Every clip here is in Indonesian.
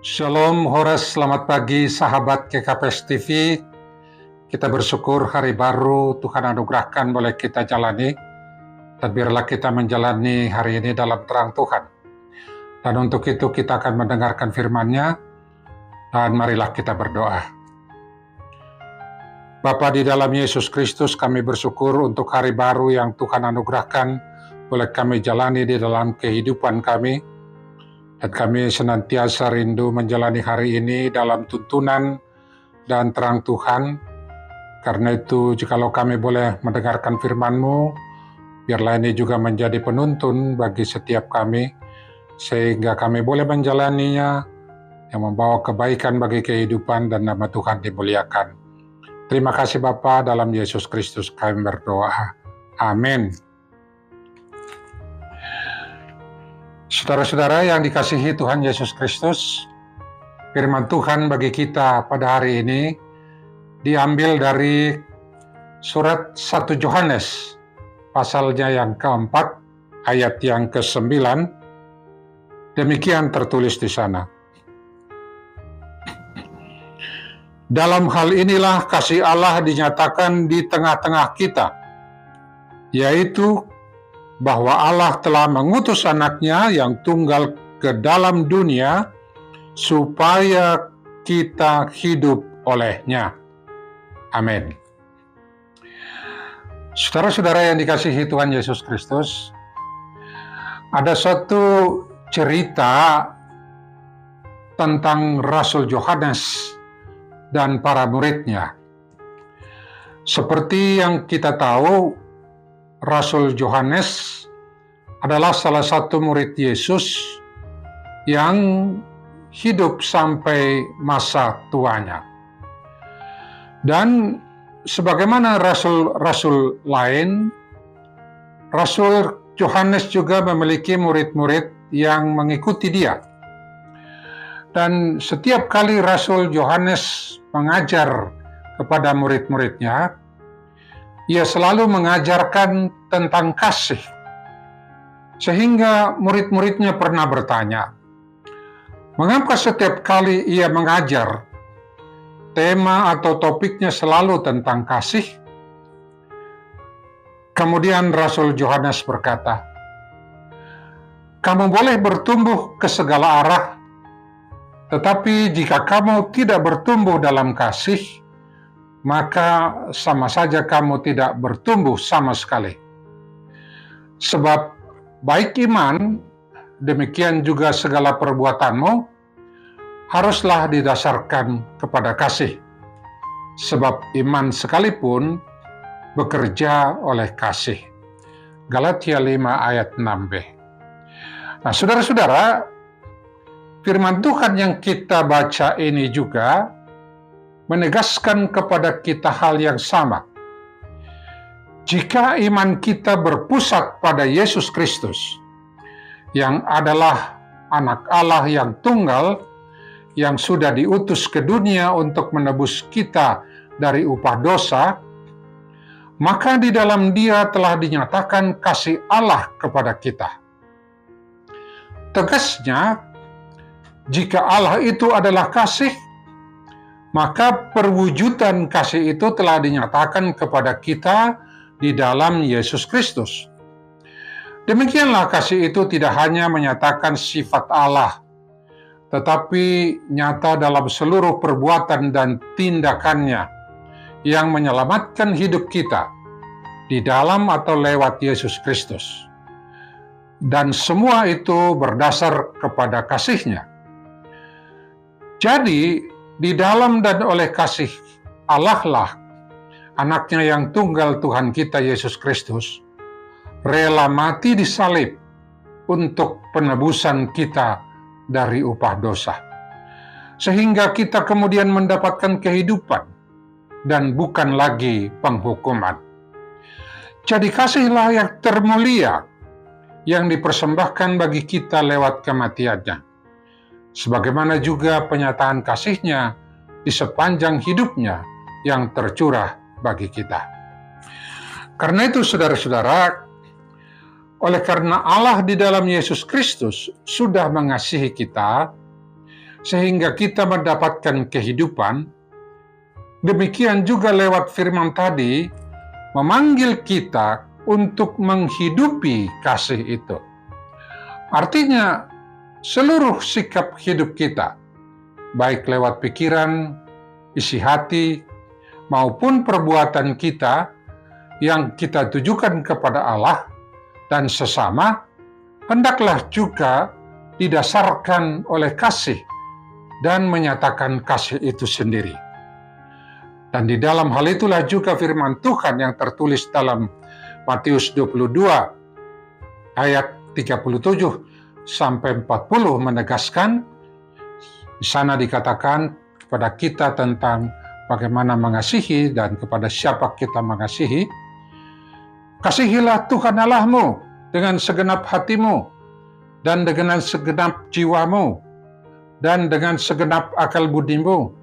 Shalom Horas, selamat pagi sahabat KKPS TV. Kita bersyukur hari baru Tuhan anugerahkan boleh kita jalani. Dan biarlah kita menjalani hari ini dalam terang Tuhan. Dan untuk itu kita akan mendengarkan firman-Nya. Dan marilah kita berdoa. Bapa di dalam Yesus Kristus, kami bersyukur untuk hari baru yang Tuhan anugerahkan boleh kami jalani di dalam kehidupan kami. Dan kami senantiasa rindu menjalani hari ini dalam tuntunan dan terang Tuhan. Karena itu, jikalau kami boleh mendengarkan firman-Mu, biarlah ini juga menjadi penuntun bagi setiap kami, sehingga kami boleh menjalaninya yang membawa kebaikan bagi kehidupan dan nama Tuhan dimuliakan. Terima kasih Bapa, dalam Yesus Kristus kami berdoa. Amin. Saudara-saudara yang dikasihi Tuhan Yesus Kristus, firman Tuhan bagi kita pada hari ini diambil dari surat 1 Yohanes, pasalnya yang keempat, ayat yang ke-9. Demikian tertulis di sana. Dalam hal inilah kasih Allah dinyatakan di tengah-tengah kita, yaitu bahwa Allah telah mengutus anaknya yang tunggal ke dalam dunia supaya kita hidup olehnya. Amin. Saudara-saudara yang dikasihi Tuhan Yesus Kristus, ada suatu cerita tentang Rasul Yohanes dan para muridnya. Seperti yang kita tahu, Rasul Yohanes adalah salah satu murid Yesus yang hidup sampai masa tuanya. Dan sebagaimana rasul-rasul lain, Rasul Yohanes juga memiliki murid-murid yang mengikuti dia. Dan setiap kali Rasul Yohanes mengajar kepada murid-muridnya, ia selalu mengajarkan tentang kasih. Sehingga murid-muridnya pernah bertanya, mengapa setiap kali ia mengajar, tema atau topiknya selalu tentang kasih? Kemudian Rasul Yohanes berkata, kamu boleh bertumbuh ke segala arah, tetapi jika kamu tidak bertumbuh dalam kasih, maka sama saja kamu tidak bertumbuh sama sekali. Sebab baik iman, demikian juga segala perbuatanmu, haruslah didasarkan kepada kasih. Sebab iman sekalipun bekerja oleh kasih. Galatia 5 ayat 6b. Nah, saudara-saudara, firman Tuhan yang kita baca ini juga menegaskan kepada kita hal yang sama. Jika iman kita berpusat pada Yesus Kristus, yang adalah anak Allah yang tunggal, yang sudah diutus ke dunia untuk menebus kita dari upah dosa, maka di dalam Dia telah dinyatakan kasih Allah kepada kita. Tegasnya, jika Allah itu adalah kasih, maka perwujudan kasih itu telah dinyatakan kepada kita di dalam Yesus Kristus. Demikianlah kasih itu tidak hanya menyatakan sifat Allah, tetapi nyata dalam seluruh perbuatan dan tindakannya yang menyelamatkan hidup kita di dalam atau lewat Yesus Kristus. Dan semua itu berdasar kepada kasih-Nya. Jadi, di dalam dan oleh kasih Allah lah anaknya yang tunggal Tuhan kita Yesus Kristus rela mati di salib untuk penebusan kita dari upah dosa. Sehingga kita kemudian mendapatkan kehidupan dan bukan lagi penghukuman. Jadi kasihlah yang termulia yang dipersembahkan bagi kita lewat kematiannya. Sebagaimana juga penyataan kasih-Nya di sepanjang hidupnya yang tercurah bagi kita. Karena itu saudara-saudara, oleh karena Allah di dalam Yesus Kristus sudah mengasihi kita, sehingga kita mendapatkan kehidupan, demikian juga lewat firman tadi memanggil kita untuk menghidupi kasih itu. Artinya, seluruh sikap hidup kita, baik lewat pikiran, isi hati, maupun perbuatan kita yang kita tujukan kepada Allah dan sesama, hendaklah juga didasarkan oleh kasih dan menyatakan kasih itu sendiri. Dan di dalam hal itulah juga firman Tuhan yang tertulis dalam Matius 22 ayat 37 sampai 40 menegaskan, di sana dikatakan kepada kita tentang bagaimana mengasihi dan kepada siapa kita mengasihi. Kasihilah Tuhan Allahmu dengan segenap hatimu dan dengan segenap jiwamu dan dengan segenap akal budimu.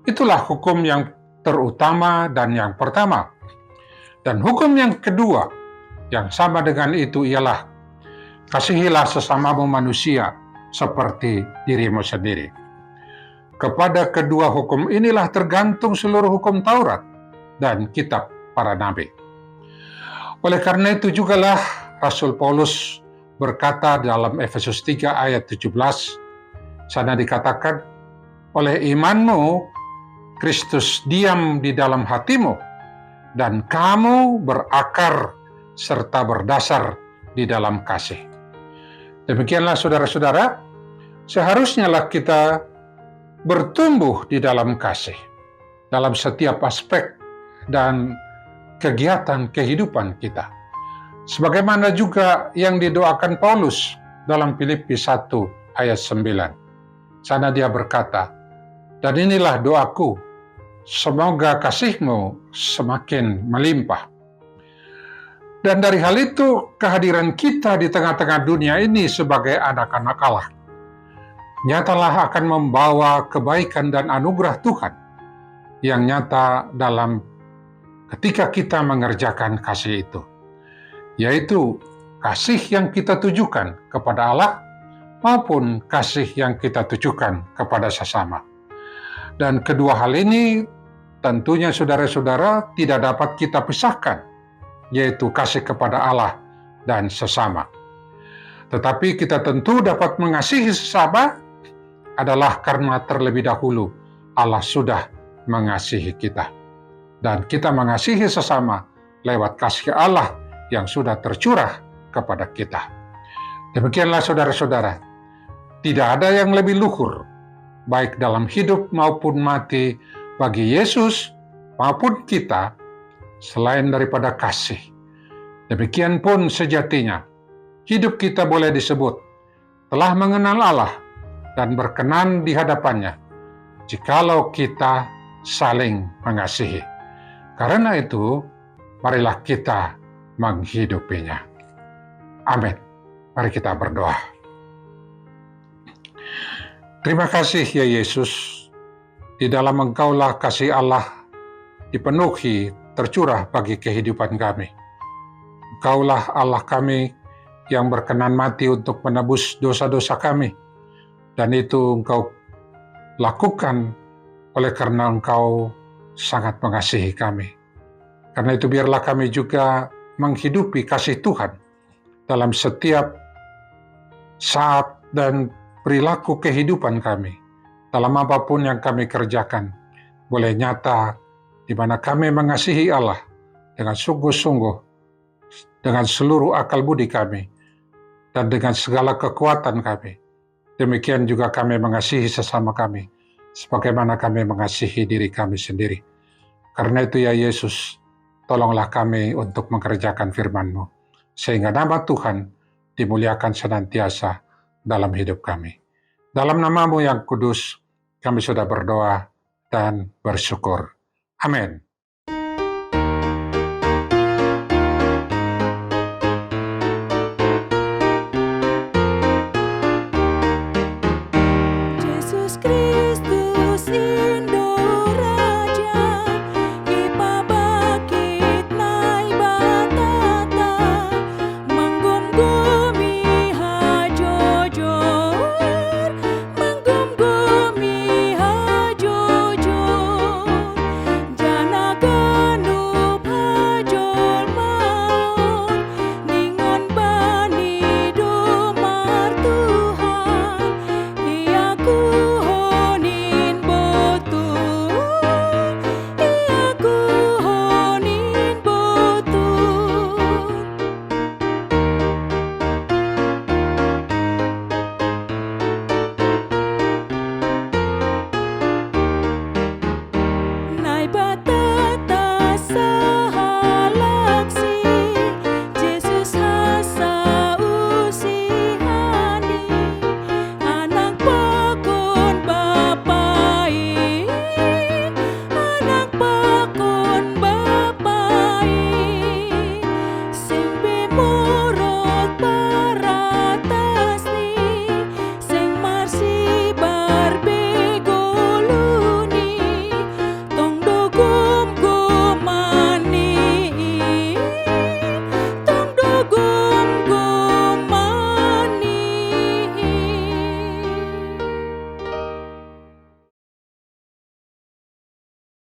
Itulah hukum yang terutama dan yang pertama. Dan hukum yang kedua yang sama dengan itu ialah kasihilah sesamamu manusia seperti dirimu sendiri. Kepada kedua hukum inilah tergantung seluruh hukum Taurat dan kitab para nabi. Oleh karena itu jugalah Rasul Paulus berkata dalam Efesus 3 ayat 17, sana dikatakan, oleh imanmu Kristus diam di dalam hatimu, dan kamu berakar serta berdasar di dalam kasih. Demikianlah saudara-saudara, seharusnyalah kita bertumbuh di dalam kasih, dalam setiap aspek dan kegiatan kehidupan kita. Sebagaimana juga yang didoakan Paulus dalam Filipi 1 ayat 9. Sana dia berkata, dan inilah doaku, semoga kasihmu semakin melimpah. Dan dari hal itu, kehadiran kita di tengah-tengah dunia ini sebagai anak-anak Allah nyatalah akan membawa kebaikan dan anugerah Tuhan yang nyata dalam ketika kita mengerjakan kasih itu, yaitu kasih yang kita tujukan kepada Allah maupun kasih yang kita tujukan kepada sesama. Dan kedua hal ini tentunya saudara-saudara tidak dapat kita pisahkan, yaitu kasih kepada Allah dan sesama. Tetapi kita tentu dapat mengasihi sesama adalah karena terlebih dahulu Allah sudah mengasihi kita. Dan kita mengasihi sesama lewat kasih Allah yang sudah tercurah kepada kita. Demikianlah saudara-saudara, tidak ada yang lebih luhur, baik dalam hidup maupun mati bagi Yesus maupun kita, selain daripada kasih. Demikian pun sejatinya, hidup kita boleh disebut telah mengenal Allah dan berkenan di hadapannya, jikalau kita saling mengasihi. Karena itu, marilah kita menghidupinya. Amin. Mari kita berdoa. Terima kasih ya Yesus, di dalam Engkaulah kasih Allah dipenuhi tercurah bagi kehidupan kami. Engkaulah Allah kami yang berkenan mati untuk menebus dosa-dosa kami. Dan itu Engkau lakukan oleh karena Engkau sangat mengasihi kami. Karena itu biarlah kami juga menghidupi kasih Tuhan dalam setiap saat dan perilaku kehidupan kami. Dalam apapun yang kami kerjakan, boleh nyata di mana kami mengasihi Allah dengan sungguh-sungguh, dengan seluruh akal budi kami, dan dengan segala kekuatan kami. Demikian juga kami mengasihi sesama kami, sebagaimana kami mengasihi diri kami sendiri. Karena itu ya Yesus, tolonglah kami untuk mengerjakan firman-Mu, sehingga nama Tuhan dimuliakan senantiasa dalam hidup kami. Dalam nama-Mu yang kudus, kami sudah berdoa dan bersyukur. Amin. Menggum-gumi hajojor, menggum-gumi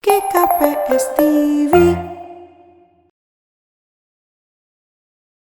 GKPS TV.